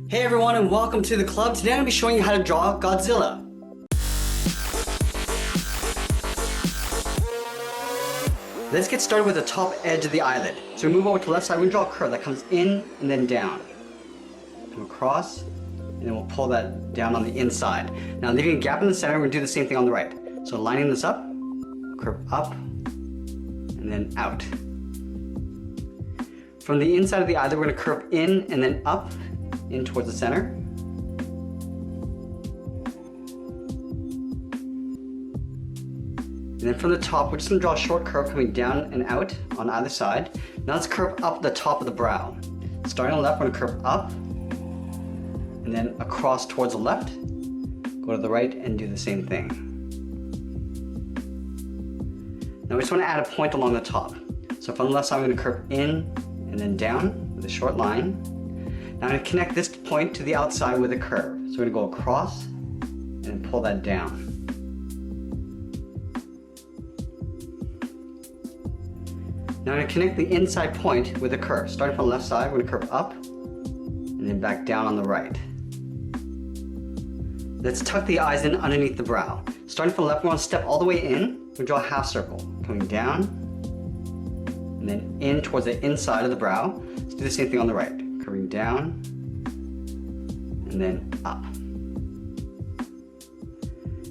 Hey everyone and welcome to the club. Today I'm going to be showing you how to draw Godzilla. Let's get started with the top edge of the eyelid. So we move over to the left side, we're going to draw a curve that comes in and then down. Come across, and then we'll pull that down on the inside. Now leaving a gap in the center, we're going to do the same thing on the right. So lining this up, curve up, and then out. From the inside of the eyelid, we're going to curve in and then up, in towards the center. And then from the top, we're just going to draw a short curve coming down and out on either side. Now let's curve up the top of the brow. Starting on the left, we're going to curve up, and then across towards the left, go to the right and do the same thing. Now we just want to add a point along the top. So from the left side, we're going to curve in and then down with a short line. Now I'm going to connect this point to the outside with a curve. So we're going to go across and then pull that down. Now I'm going to connect the inside point with a curve. Starting from the left side, we're going to curve up and then back down on the right. Let's tuck the eyes in underneath the brow. Starting from the left, we want to step all the way in. We draw a half circle, coming down and then in towards the inside of the brow. Let's do the same thing on the right. Curving down and then up.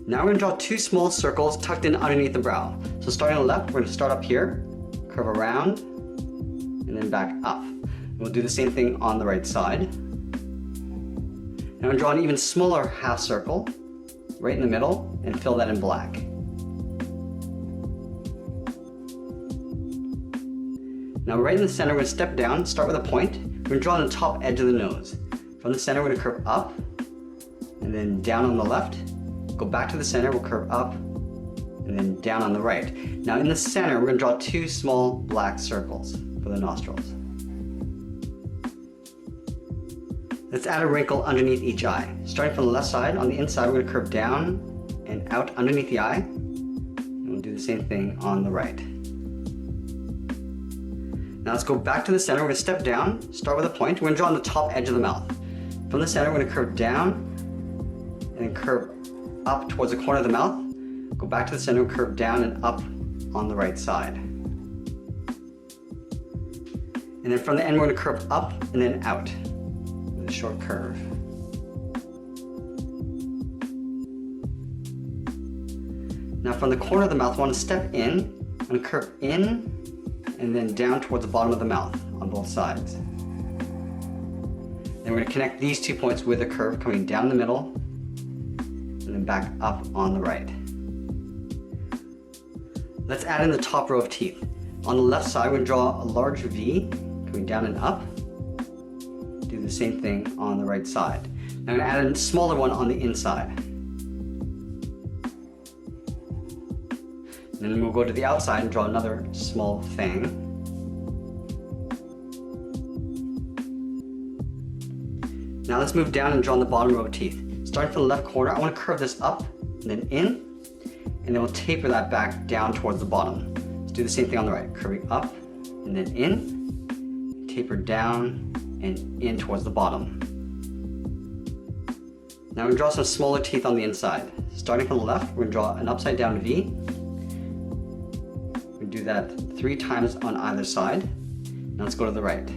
Now we're going to draw two small circles tucked in underneath the brow. So starting on the left, we're going to start up here, curve around, and then back up. And we'll do the same thing on the right side. Now I'm going to draw an even smaller half circle right in the middle and fill that in black. Now right in the center, we're going to step down, start with a point. We're going to draw on the top edge of the nose. From the center, we're going to curve up, and then down on the left. Go back to the center, we'll curve up, and then down on the right. Now in the center, we're going to draw two small black circles for the nostrils. Let's add a wrinkle underneath each eye. Starting from the left side, on the inside, we're going to curve down and out underneath the eye. And we'll do the same thing on the right. Now let's go back to the center. We're going to step down, start with a point. We're going to draw on the top edge of the mouth. From the center, we're going to curve down and then curve up towards the corner of the mouth. Go back to the center, curve down and up on the right side. And then from the end, we're going to curve up and then out with a short curve. Now from the corner of the mouth, I want to step in. I'm going to curve in and then down towards the bottom of the mouth on both sides. Then we're going to connect these 2 points with a curve coming down the middle and then back up on the right. Let's add in the top row of teeth. On the left side, we're going to draw a large V coming down and up. Do the same thing on the right side. Now I'm going to add a smaller one on the inside. And then we'll go to the outside and draw another small fang. Now let's move down and draw on the bottom row of teeth. Starting from the left corner, I want to curve this up and then in, and then we'll taper that back down towards the bottom. Let's do the same thing on the right, curving up and then in, taper down and in towards the bottom. Now we're going to draw some smaller teeth on the inside. Starting from the left, we're going to draw an upside down V. Do that 3 times on either side. Now let's go to the right.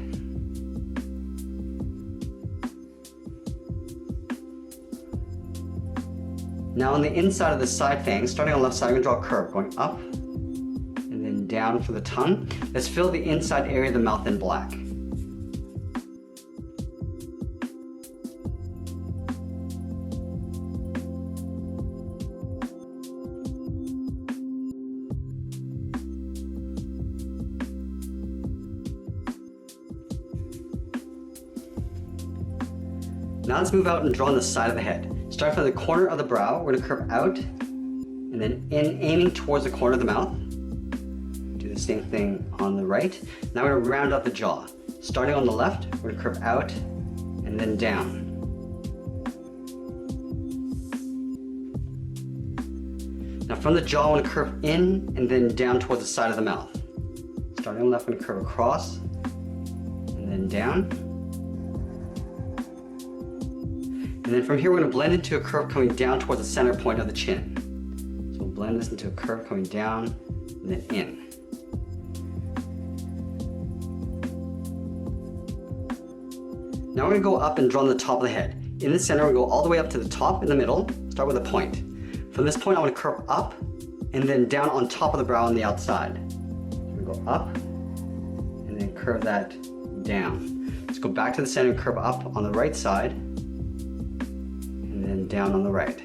Now on the inside of the side fang, starting on the left side, I'm going to draw a curve going up and then down for the tongue. Let's fill the inside area of the mouth in black. Now let's move out and draw on the side of the head. Starting from the corner of the brow, we're going to curve out and then in, aiming towards the corner of the mouth. Do the same thing on the right. Now we're going to round out the jaw. Starting on the left, we're going to curve out and then down. Now from the jaw, I want to curve in and then down towards the side of the mouth. Starting on the left, I'm going to curve across and then down. And then from here we're going to blend into a curve coming down towards the center point of the chin. So we'll blend this into a curve coming down and then in. Now we're going to go up and draw on the top of the head. In the center, we're going to go all the way up to the top in the middle, start with a point. From this point, I want to curve up and then down on top of the brow on the outside. So we're going to go up and then curve that down. Let's go back to the center and curve up on the right side and then down on the right.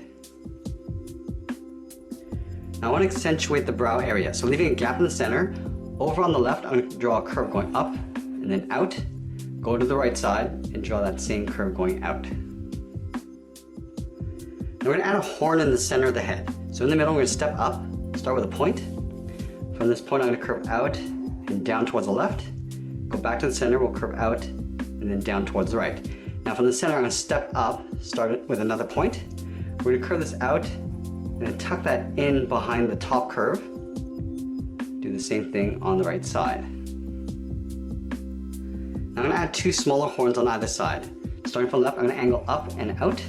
Now I want to accentuate the brow area. So leaving a gap in the center, over on the left, I'm going to draw a curve going up and then out. Go to the right side and draw that same curve going out. Now we're going to add a horn in the center of the head. So in the middle, we're going to step up, start with a point. From this point, I'm going to curve out and down towards the left. Go back to the center, we'll curve out and then down towards the right. Now from the center, I'm going to step up, start it with another point. We're going to curve this out and then tuck that in behind the top curve. Do the same thing on the right side. Now I'm going to add two smaller horns on either side. Starting from the left, I'm going to angle up and out.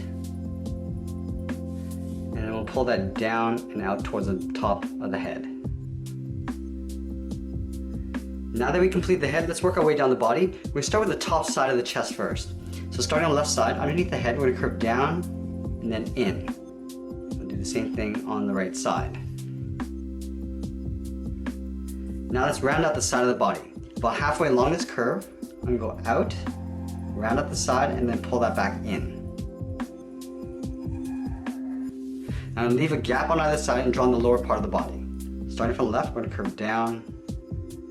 And then we'll pull that down and out towards the top of the head. Now that we complete the head, let's work our way down the body. We're going to start with the top side of the chest first. So starting on the left side, underneath the head, we're going to curve down and then in. We'll do the same thing on the right side. Now let's round out the side of the body. About halfway along this curve, I'm going to go out, round up the side, and then pull that back in. Now I'm going to leave a gap on either side and draw on the lower part of the body. Starting from the left, we're going to curve down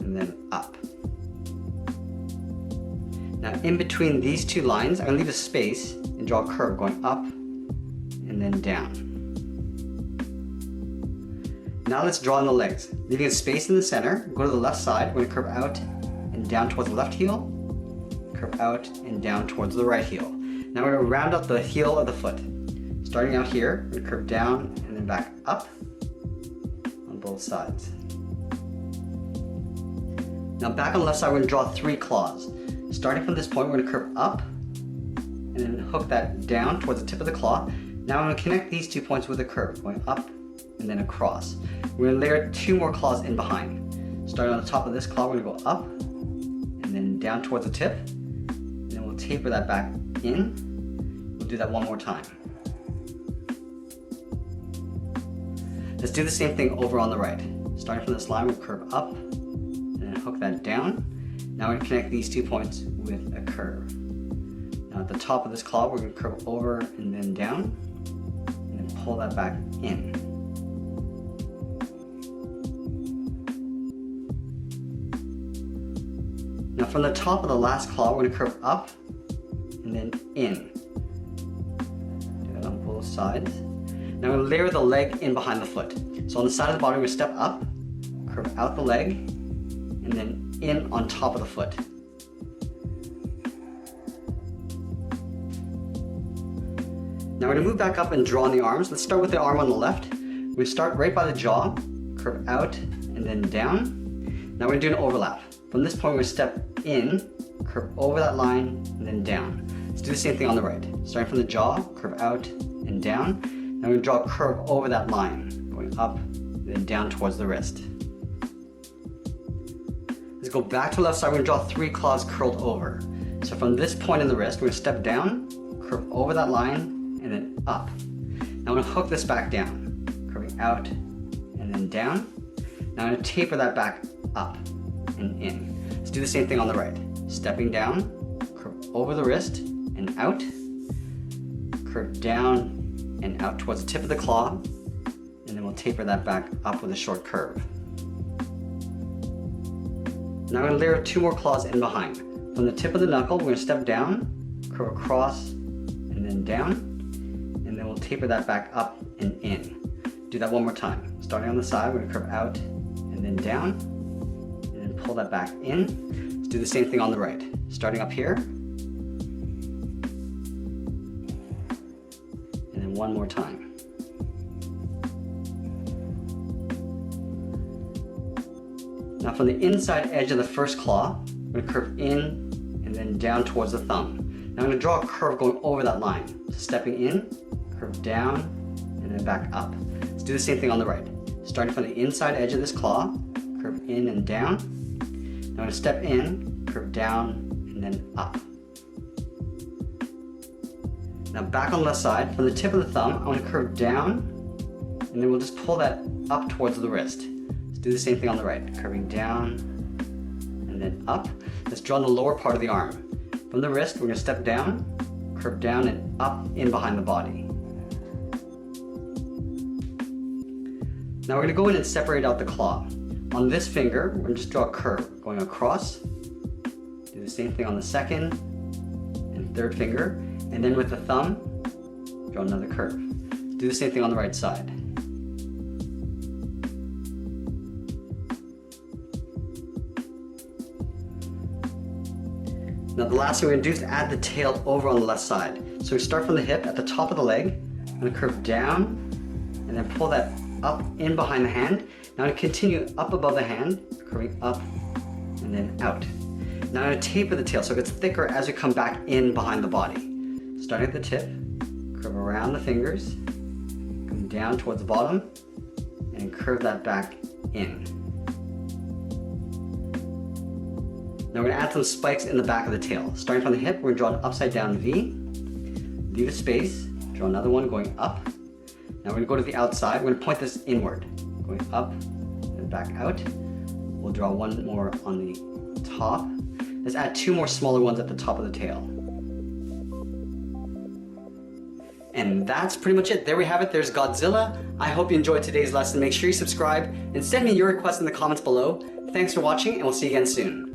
and then up. Now in between these two lines, I'm going to leave a space and draw a curve going up and then down. Now let's draw on the legs. Leaving a space in the center, go to the left side, we're going to curve out and down towards the left heel, curve out and down towards the right heel. Now we're going to round up the heel of the foot. Starting out here, we're going to curve down and then back up on both sides. Now back on the left side, we're going to draw 3 claws. Starting from this point, we're going to curve up and then hook that down towards the tip of the claw. Now I'm going to connect these 2 points with a curve, going up and then across. We're going to layer 2 more claws in behind. Starting on the top of this claw, we're going to go up and then down towards the tip. And then we'll taper that back in. We'll do that one more time. Let's do the same thing over on the right. Starting from this line, we'll curve up and then hook that down. Now we're going to connect these 2 points with a curve. Now at the top of this claw, we're going to curve over and then down and then pull that back in. Now from the top of the last claw, we're going to curve up and then in. Do that on both sides. Now we're going to layer the leg in behind the foot. So on the side of the body, we're going to step up, curve out the leg, and then in on top of the foot. Now we're going to move back up and draw on the arms. Let's start with the arm on the left. We start right by the jaw, curve out and then down. Now we're going to do an overlap. From this point, we're going to step in, curve over that line, and then down. Let's do the same thing on the right. Starting from the jaw, curve out and down. Now we're going to draw a curve over that line, going up and then down towards the wrist. Let's go back to the left side. We're going to draw 3 claws curled over. So from this point in the wrist, we're going to step down, curve over that line, and then up. Now I'm going to hook this back down, curving out and then down. Now I'm going to taper that back up and in. Let's do the same thing on the right. Stepping down, curve over the wrist and out, curve down and out towards the tip of the claw, and then we'll taper that back up with a short curve. Now I'm going to layer 2 more claws in behind. From the tip of the knuckle, we're going to step down, curve across, and then down, and then we'll taper that back up and in. Do that one more time. Starting on the side, we're going to curve out and then down, and then pull that back in. Let's do the same thing on the right. Starting up here, and then one more time. Now from the inside edge of the first claw, we're going to curve in and then down towards the thumb. Now Now I'm going to draw a curve going over that line. So stepping in, curve down, and then back up. Let's do the same thing on the right. Starting from the inside edge of this claw, curve in and down. Now I'm going to step in, curve down, and then up. Now back on the left side, from the tip of the thumb, I'm going to curve down, and then we'll just pull that up towards the wrist. Let's do the same thing on the right, curving down, and then up. Let's draw the lower part of the arm. From the wrist, we're going to step down, curve down, and up in behind the body. Now we're going to go in and separate out the claw. On this finger, we're going to just draw a curve, going across. Do the same thing on the second and third finger. And then with the thumb, draw another curve. Do the same thing on the right side. Now the last thing we're going to do is add the tail over on the left side. So we start from the hip at the top of the leg. I'm going to curve down and then pull that up in behind the hand. Now I'm going to continue up above the hand, curving up and then out. Now I'm going to taper the tail so it gets thicker as we come back in behind the body. Starting at the tip, curve around the fingers, come down towards the bottom, and curve that back in. Now we're going to add some spikes in the back of the tail. Starting from the hip, we're going to draw an upside down V, leave a space, draw another one going up. Now we're going to go to the outside, we're going to point this inward, going up and back out. We'll draw one more on the top. Let's add two more smaller ones at the top of the tail. And that's pretty much it. There we have it. There's Godzilla. I hope you enjoyed today's lesson. Make sure you subscribe and send me your requests in the comments below. Thanks for watching, and we'll see you again soon.